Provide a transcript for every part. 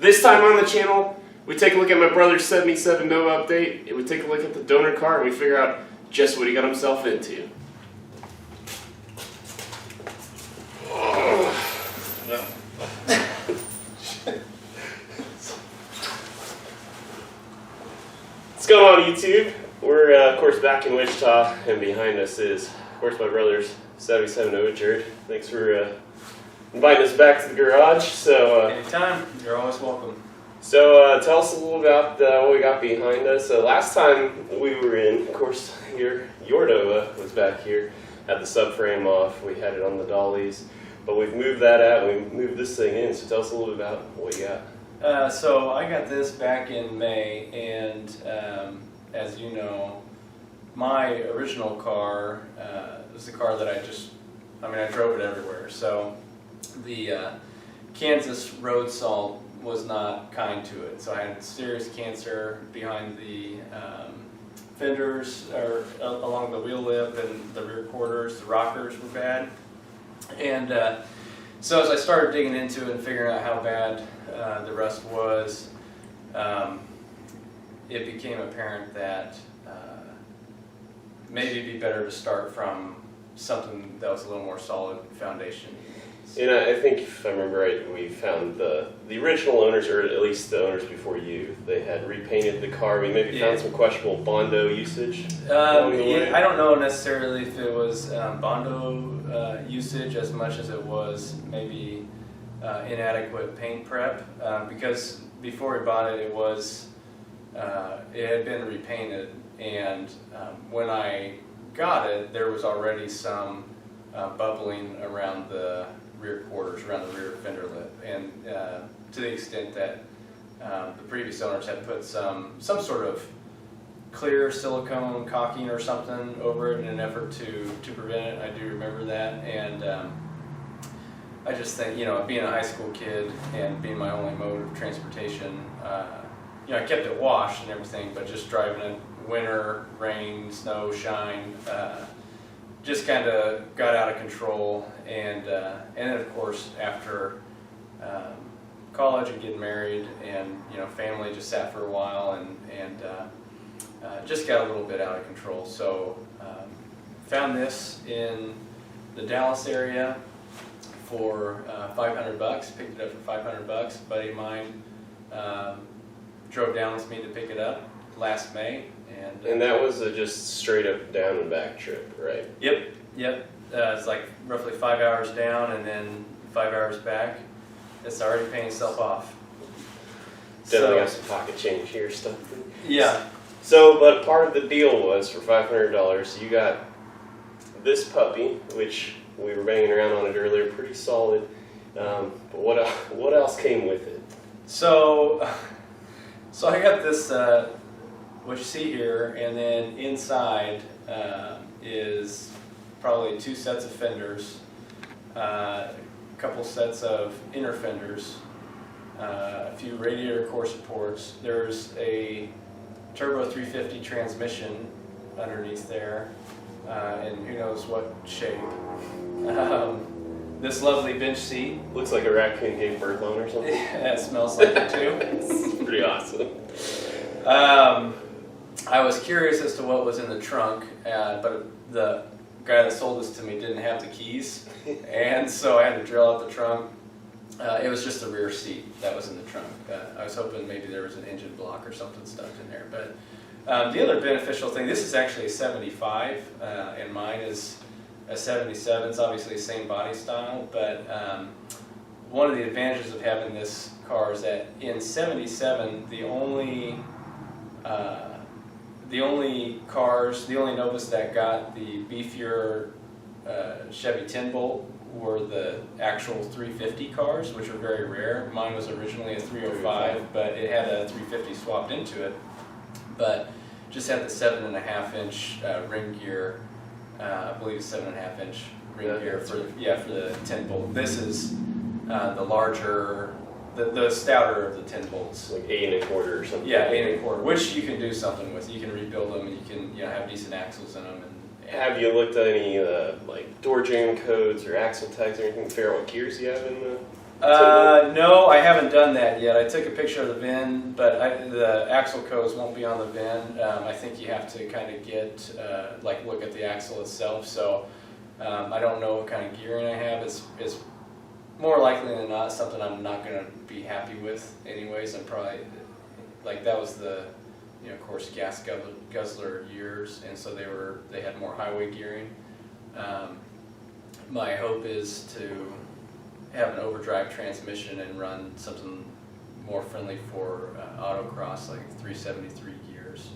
This time on the channel, we take a look at my brother's 77 Nova update, and we take a look at the donor car, and we figure out just what he got himself into. What's going on, YouTube? We're, of course, back in Wichita, and behind us is, of course, my brother's 77 Nova. Jared, thanks for inviting us back to the garage. So, anytime. You're always welcome. So, tell us a little about what we got behind us. Last time we were in, of course, your Nova was back here. Had the subframe off. We had it on the dollies, but we've moved that out. And we moved this thing in. So, tell us a little bit about what you got. So I got this back in May, and as you know, my original car was the car that I drove it everywhere. So the Kansas road salt was not kind to it. So I had serious cancer behind the fenders, or along the wheel lip and the rear quarters. The rockers were bad. And so as I started digging into it and figuring out how bad the rust was, it became apparent that maybe it'd be better to start from something that was a little more solid foundation. And I think, if I remember right, we found the original owners, or at least the owners before you, they had repainted the car. We maybe found some questionable Bondo usage along the way. I don't know necessarily if it was Bondo usage as much as it was maybe inadequate paint prep, because before we bought it, it had been repainted, and when I got it, there was already some bubbling around the rear quarters, around the rear fender lip, and to the extent that the previous owners had put some sort of clear silicone caulking or something over it in an effort to prevent it. I do remember that, and I just think, being a high school kid and being my only mode of transportation, I kept it washed and everything, but just driving it winter, rain, snow, shine, just kind of got out of control. And then, of course, after college and getting married, and family just sat for a while, and just got a little bit out of control. So found this in the Dallas area for $500. Picked it up for $500. A buddy of mine drove down with me to pick it up last May, and that was just straight up down and back trip, right? Yep. It's like roughly 5 hours down and then 5 hours back. It's already paying itself off. Definitely got some pocket change here, stuff. Yeah. So, but part of the deal was for $500, you got this puppy, which we were banging around on it earlier, pretty solid. But what else came with it? So I got this, what you see here, and then inside is probably 2 sets of fenders, a couple sets of inner fenders, a few radiator core supports. There's a turbo 350 transmission underneath there, and who knows what shape. This lovely bench seat. Looks like a raccoon gave birth on or something. Yeah, it smells like it too. It's pretty awesome. I was curious as to what was in the trunk, but the guy that sold this to me didn't have the keys, and so I had to drill out the trunk. It was just the rear seat that was in the trunk. I was hoping maybe there was an engine block or something stuffed in there. But the other beneficial thing, this is actually a 75, and mine is a 77. It's obviously the same body style, but one of the advantages of having this car is that in 77, the only Novas that got the beefier Chevy 10-bolt were the actual 350 cars, which are very rare. Mine was originally a 305, but it had a 350 swapped into it, but just had the 7.5-inch ring gear. I believe it's 7.5-inch ring gear for the 10-bolt. This is the larger, the stouter of the 10 bolts. Like 8 1/4 or something. Yeah, 8 1/4, which you can do something with. You can rebuild them, and you can have decent axles in them. And have you looked at any like door jam codes or axle tags or anything to figure out what gears you have in No, I haven't done that yet. I took a picture of the VIN, but the axle codes won't be on the VIN. I think you have to kind of get, look at the axle itself. So I don't know what kind of gearing I have. It's more likely than not something I'm not going to be happy with anyways. I'm probably, that was the, of course, gas guzzler years, and so they had more highway gearing. My hope is to have an overdrive transmission and run something more friendly for autocross, like 373 gears,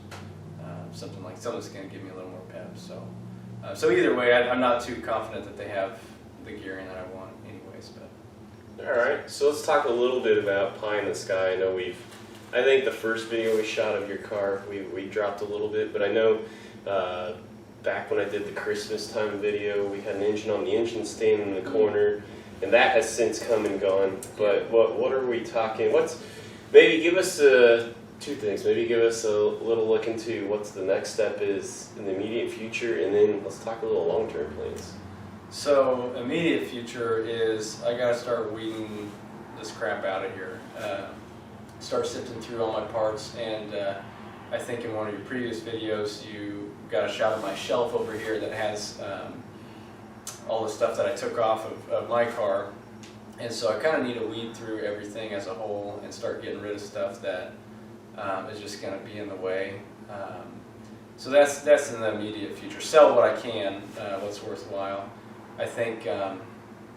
something that's going to give me a little more pep. So either way, I'm not too confident that they have the gearing that I want, anyways. But all right, so let's talk a little bit about pie in the sky. I think the first video we shot of your car, we dropped a little bit, but I know back when I did the Christmas time video, we had an engine on the engine stand in the corner. And that has since come and gone. But what are we talking? Maybe give us two things. Maybe give us a little look into what's the next step is in the immediate future, and then let's talk a little long-term plans. So immediate future is I got to start weeding this crap out of here. Start sifting through all my parts, and I think in one of your previous videos you got a shot of my shelf over here that has all the stuff that I took off of my car, and so I kind of need to weed through everything as a whole and start getting rid of stuff that is just going to be in the way. So that's in the immediate future. Sell what I can, what's worthwhile. I think I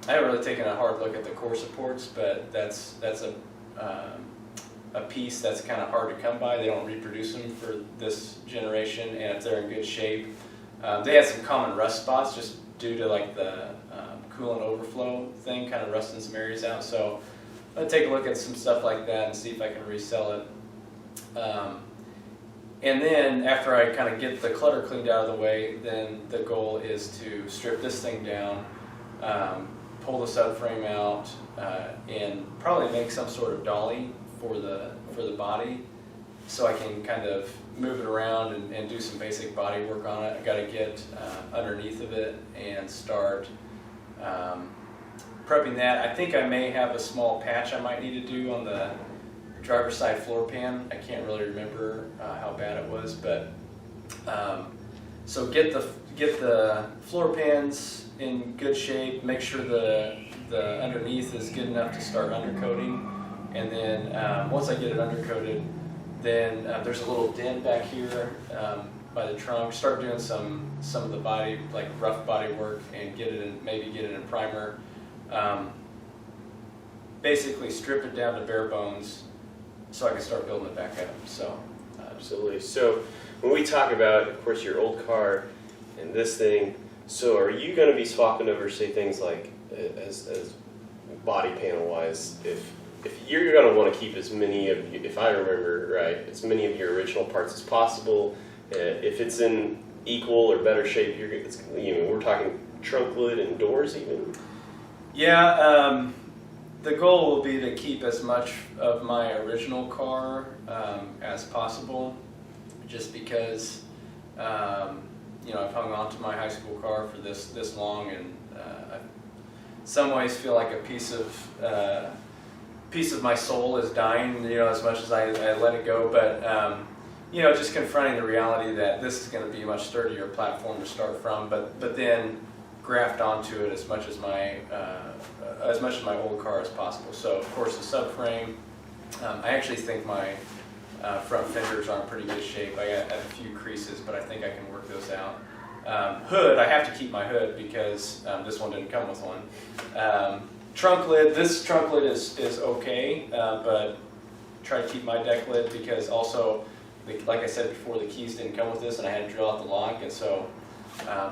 haven't really taken a hard look at the core supports, but that's a piece that's kind of hard to come by. They don't reproduce them for this generation, and if they're in good shape, they had some common rust spots just due to the coolant overflow thing, kind of rusting some areas out. So I'll take a look at some stuff like that and see if I can resell it. And then after I kind of get the clutter cleaned out of the way, then the goal is to strip this thing down, pull the subframe out, and probably make some sort of dolly for the body, so I can kind of move it around and do some basic body work on it. I got to get underneath of it and start prepping that. I think I may have a small patch I might need to do on the driver's side floor pan. I can't really remember how bad it was, but so get the floor pans in good shape. Make sure the underneath is good enough to start undercoating, and then once I get it undercoated, then there's a little dent back here by the trunk. Start doing some of the body, rough body work, and maybe get it in primer. Basically strip it down to bare bones so I can start building it back up. So absolutely. So when we talk about, of course, your old car and this thing, so are you going to be swapping over, say, things like as body panel wise, if you're going to want to keep as many of, if I remember right, as many of your original parts as possible. If it's in equal or better shape, we're talking trunk lid and doors even. Yeah, the goal will be to keep as much of my original car as possible, just because I've hung on to my high school car for this long, and I in some ways feel like a piece of my soul is dying, as much as I let it go. But just confronting the reality that this is going to be a much sturdier platform to start from, but then graft onto it as much as my old car as possible. So of course the subframe, I actually think my front fenders are in pretty good shape. I got a few creases, but I think I can work those out. Hood, I have to keep my hood because this one didn't come with one. Trunk lid, this trunk lid is okay, but try to keep my deck lid because also, like I said before, the keys didn't come with this and I had to drill out the lock, and so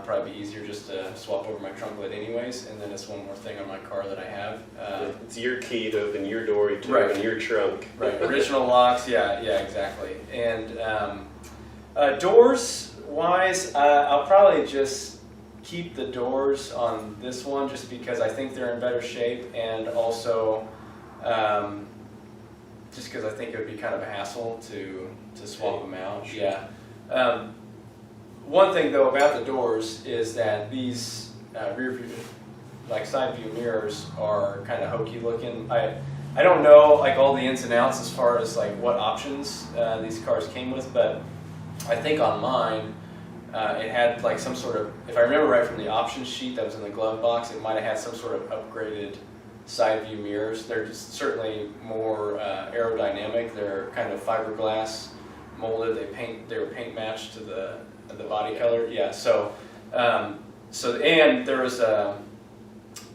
probably be easier just to swap over my trunk lid anyways. And then it's one more thing on my car that I have. It's your key to open your door, to open your trunk. Right, original locks, yeah, exactly. And doors wise, I'll probably just keep the doors on this one just because I think they're in better shape, and also just because I think it would be kind of a hassle to swap them out. Sure. Yeah. One thing though about the doors is that these rear like side view mirrors are kind of hokey looking. I don't know like all the ins and outs as far as like what options these cars came with, but I think on mine it had like some sort of, if I remember right from the options sheet that was in the glove box, it might have had some sort of upgraded side view mirrors. They're just certainly more aerodynamic. They're kind of fiberglass molded. They were paint matched to the body color. Yeah. So and there was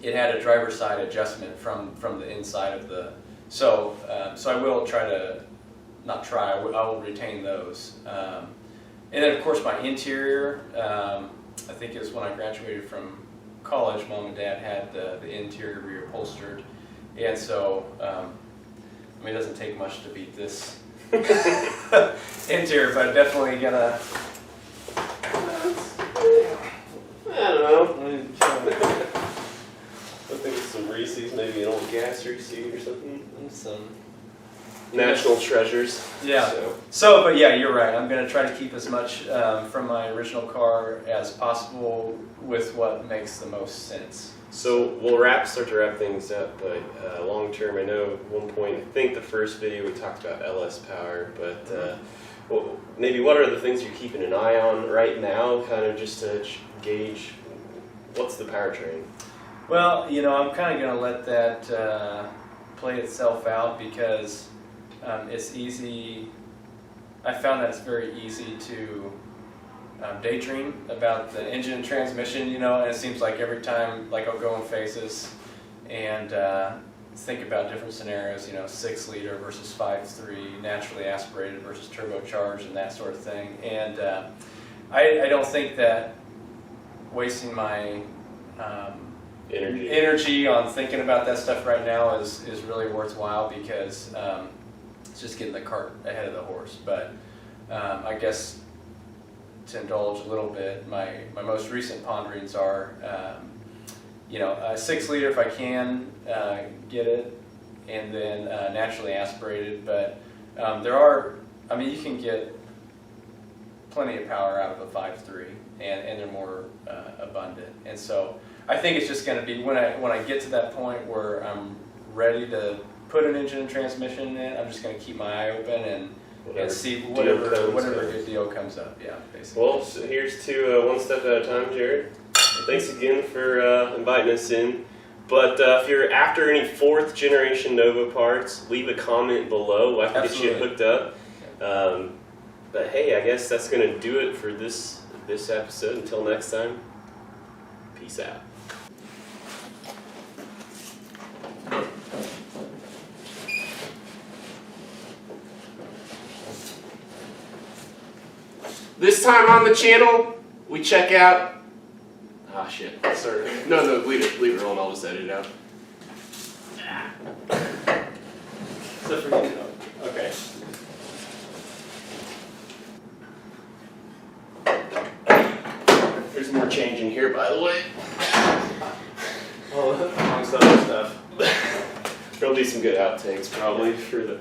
it had a driver's side adjustment from the inside of the. So I will try to not try. I will retain those. And then of course my interior. I think it was when I graduated from college, Mom and Dad had the interior reupholstered, and so I mean it doesn't take much to beat this interior, but definitely gonna. I don't know. I think it's some Reese's, maybe an old gas receipt or something. And some national treasures. Yeah. So, but yeah, you're right. I'm going to try to keep as much from my original car as possible with what makes the most sense. So we'll start to wrap things up, but long term, I know at one point, I think the first video we talked about LS power, but well, maybe what are the things you're keeping an eye on right now, kind of just to gauge what's the powertrain? Well, you know, I'm kind of going to let that play itself out because it's easy. I found that it's very easy to daydream about the engine and transmission, you know, and it seems like every time, like I'll go in phases and think about different scenarios, you know, 6-liter versus 5.3, naturally aspirated versus turbocharged and that sort of thing. And I don't think that wasting my energy on thinking about that stuff right now is really worthwhile because it's just getting the cart ahead of the horse. But I guess to indulge a little bit, my most recent ponderings are, you know, a 6-liter if I can get it, and then naturally aspirated. But there are, I mean, you can get plenty of power out of a 5.3, and they're more abundant. And so I think it's just going to be when I get to that point where I'm ready to put an engine and transmission in, I'm just going to keep my eye open and see whatever good deal comes up. Yeah, basically. Well, so here's to one step at a time, Jared. Thanks again for inviting us in. But if you're after any 4th generation Nova parts, leave a comment below. I can get you hooked up. But hey, I guess that's going to do it for this episode. Until next time, peace out. This time on the channel, we check out. Ah, shit. Sorry. No, leave it alone. I'll just edit it out. Except for you. Okay. There's more change in here, by the way. Well, amongst other stuff. There'll be some good outtakes, probably, for the.